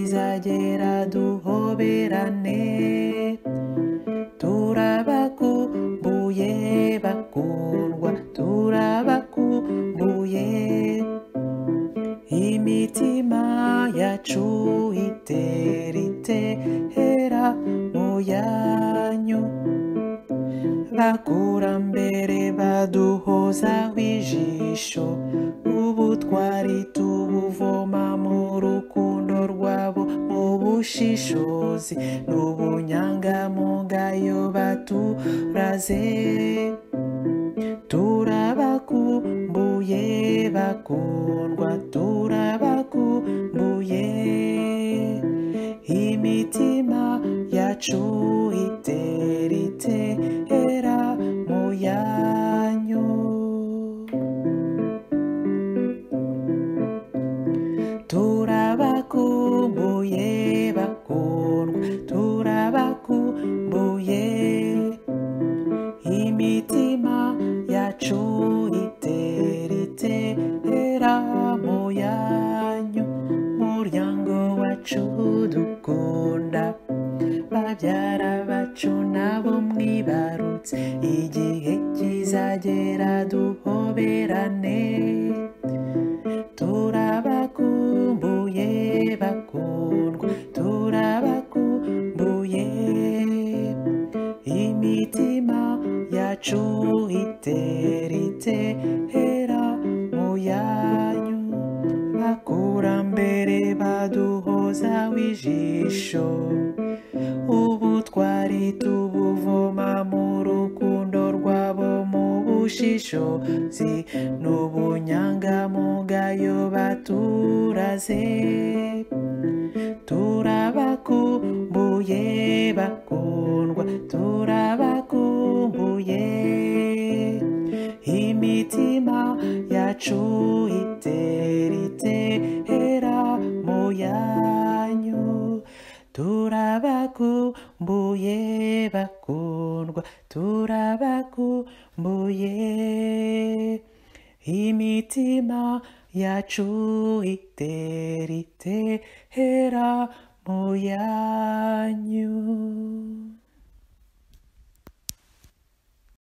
kizagera duhoberane. Turabakumbuye bakundwa, turabakumbuye. Imitima yacu itera itera mu yanyu. Bakurambere baduhozaho ijisho, ubu twari tubuvoma mu rukundo rwabo, mu bushishozi n'ubunyangamugayo baturaze. Turabakumbuye bakundwa, turabakumbuye. Imitima yacu itera itera mu yanyu. Turabakumbuye bakundwa, turabakumbuye. Imitima yacu itera itera mu yanyu. Muryango wacu dukunda, babyara bacu nabo mwibarutse, igihe kizagera duhoberane. Turabakumbuye bakundwa, turabakumbuye. Imitima yacu itera itera mu yanyu. Bakurambere baduhozaho ijisho, ubu twari tubuvoma mu rukundo rwabo, mu bushishozi n'ubunyangamugayo baturaze. Turabakumbuye bakundwa, turabakumbuye. Imitima yacu itera itera mu yanyu. Turabakumbuye bakundwa, turabakumbuye. Imitima yacu itera itera mu yanyu.